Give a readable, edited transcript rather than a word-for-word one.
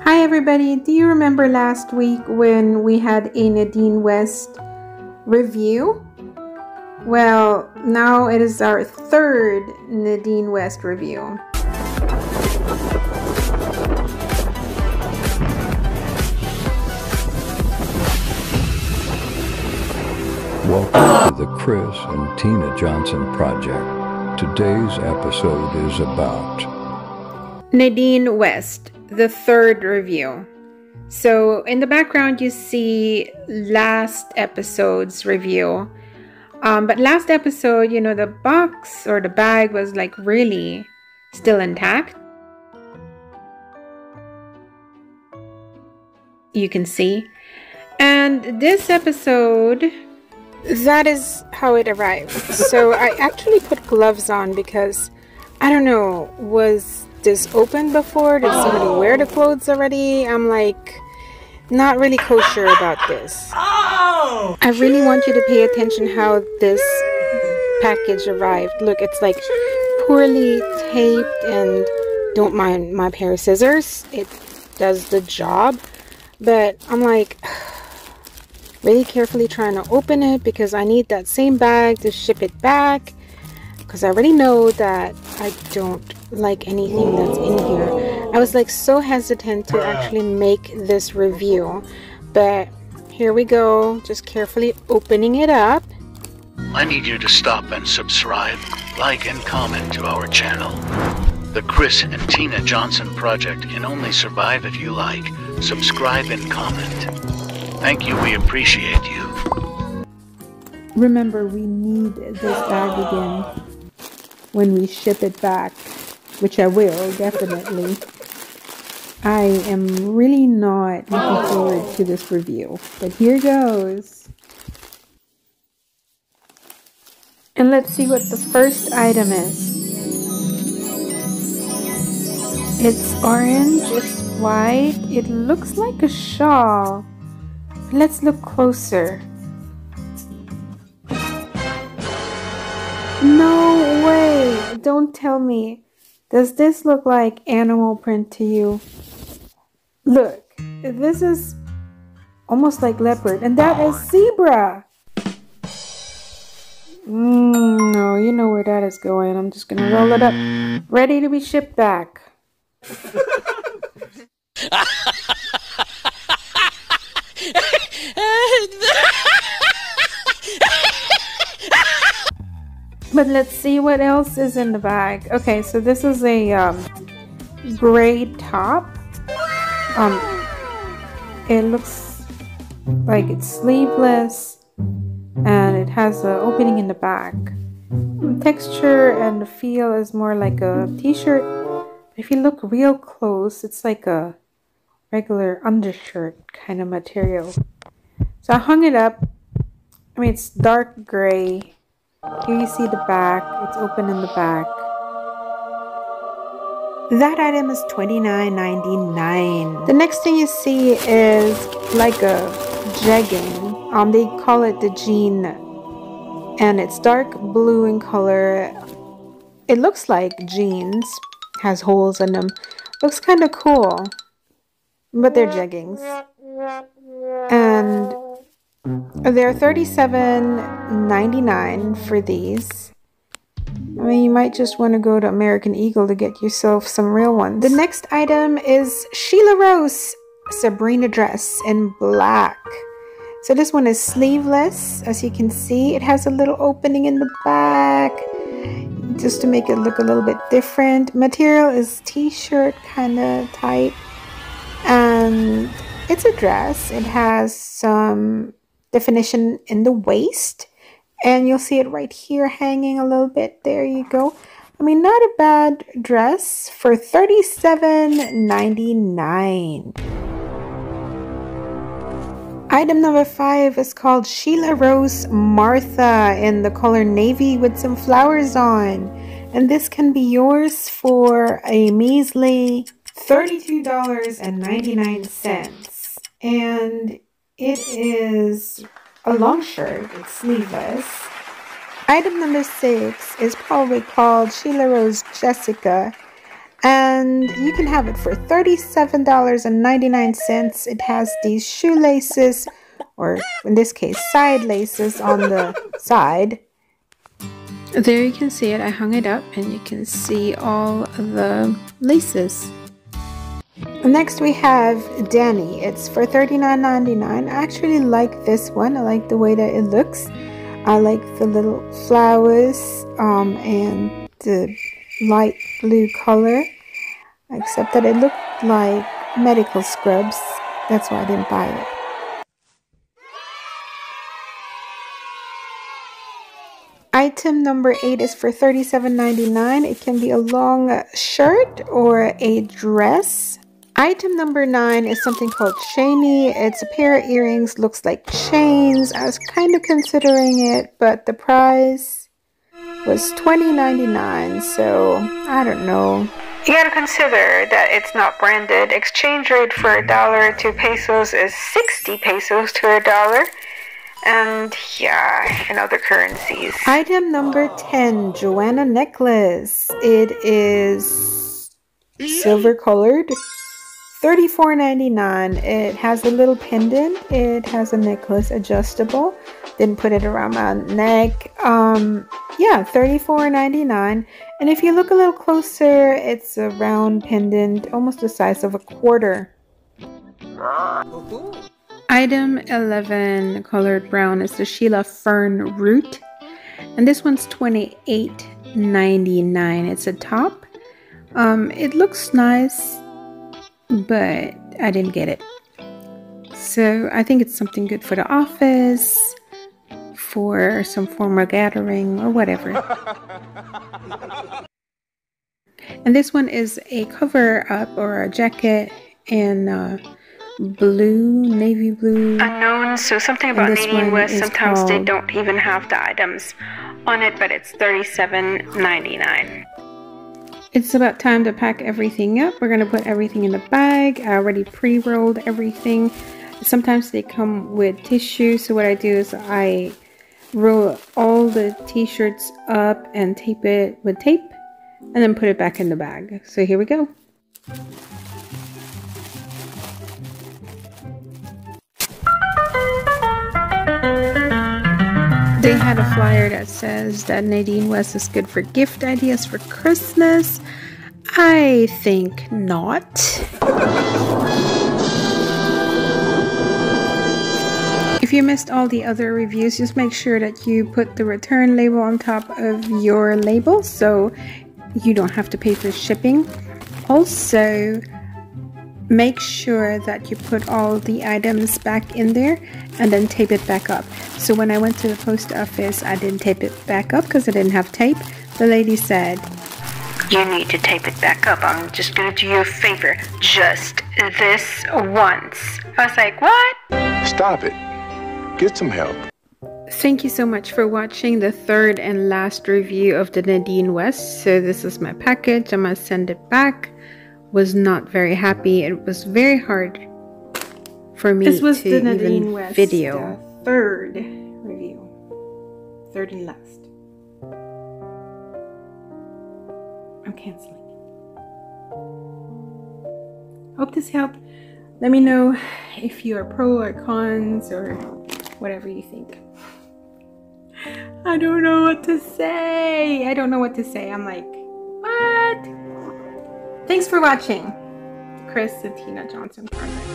Hi everybody, do you remember last week when we had a Nadine West review? Well, now it is our third Nadine West review. Welcome to the Chris&Teena Johnson Project. Today's episode is about Nadine West, the third review. So in the background you see last episode's review. But last episode, you know, the box or the bag was like really still intact. You can see. And this episode, that is how it arrived. So I actually put gloves on because, I don't know, was this open before? Did somebody wear the clothes already? I'm like, not really kosher about this. I really want you to pay attention how this package arrived. Look, it's like poorly taped, and don't mind my pair of scissors. It does the job. But I'm like, really carefully trying to open it because I need that same bag to ship it back. Because I already know that I don't like anything that's in here. I was like so hesitant to actually make this review. But here we go, just carefully opening it up. I need you to stop and subscribe, like and comment to our channel. The Chris&Teena Johnson Project can only survive if you like, subscribe and comment. Thank you, we appreciate you. Remember, we need this bag again when we ship it back, which I will, definitely. I am really not looking forward to this review, but here goes. And let's see what the first item is. It's orange, it's white, it looks like a shawl. Let's look closer. No way! Don't tell me. Does this look like animal print to you? Look, this is almost like leopard, and that is zebra! No, you know where that is going. I'm just gonna roll it up. Ready to be shipped back. But let's see what else is in the bag. Okay, so this is a gray top. It looks like it's sleeveless, and it has an opening in the back. The texture and the feel is more like a t-shirt. If you look real close, it's like a regular undershirt kind of material. So I hung it up. I mean, it's dark gray. Here you see the back. It's open in the back. That item is $29.99. The next thing you see is like a jegging. They call it the jean, and it's dark blue in color. It looks like jeans. Has holes in them. Looks kind of cool, but they're jeggings, and they're $37.99 for these. I mean, you might just want to go to American Eagle to get yourself some real ones. The next item is Sheila Rose Sabrina Dress in black. So this one is sleeveless, as you can see. It has a little opening in the back, just to make it look a little bit different. Material is t-shirt kind of type, and it's a dress. It has some definition in the waist, and you'll see it right here hanging a little bit. There you go. I mean, not a bad dress for $37.99. Item number 5 is called Sheila Rose Martha in the color navy with some flowers on. And this can be yours for a measly $32.99. And it is a long shirt. It's sleeveless. Item number 6 is probably called Sheila Rose Jessica. And you can have it for $37.99. It has these shoelaces, or in this case, side laces on the side. There you can see it. I hung it up and you can see all the laces. Next we have Danny. It's for $39.99. I actually like this one. I like the way that it looks. I like the little flowers and the light blue color, except that it looked like medical scrubs. That's why I didn't buy it. Item number 8 is for $37.99. It can be a long shirt or a dress. Item number 9 is something called Shaney. It's a pair of earrings, looks like chains. I was kind of considering it, but the price was $20.99, so I don't know. You gotta consider that it's not branded. Exchange rate for $1 to pesos is 60 pesos to $1. And yeah, in other currencies. Item number 10, Joanna Necklace. It is silver colored. $34.99. It has a little pendant. It has a necklace adjustable. Didn't put it around my neck. Yeah, $34.99. And if you look a little closer, it's a round pendant, almost the size of a quarter. Item 11, colored brown, is the Sheila Fern root. And this one's $28.99. It's a top. It looks nice, but I didn't get it. So I think it's something good for the office, for some formal gathering or whatever. And this one is a cover up or a jacket in blue, navy blue. Unknown, so something about Nadine West. Sometimes they don't even have the items on it, but it's $37.99. It's about time to pack everything up. We're going to put everything in the bag. I already pre-rolled everything. Sometimes they come with tissue, so what I do is I roll all the t-shirts up and tape it with tape and then put it back in the bag. So here we go. They had a flyer that says that Nadine West is good for gift ideas for Christmas. I think not. If you missed all the other reviews, just make sure that you put the return label on top of your label so you don't have to pay for shipping. Also, make sure that you put all the items back in there and then tape it back up. So when I went to the post office, I didn't tape it back up because I didn't have tape. The lady said, "You need to tape it back up. I'm just gonna do you a favor. Just this once." I was like, what? Stop it. Get some help. Thank you so much for watching the third and last review of the Nadine West. So this is my package. I'm gonna send it back. Was not very happy. It was very hard for me to the Nadine West video. Third review. Third and last. I'm canceling. Hope this helped. Let me know if you are pro or cons or whatever you think. I don't know what to say. I don't know what to say. I'm like, what? Thanks for watching. Chris&Teena Johnson Project.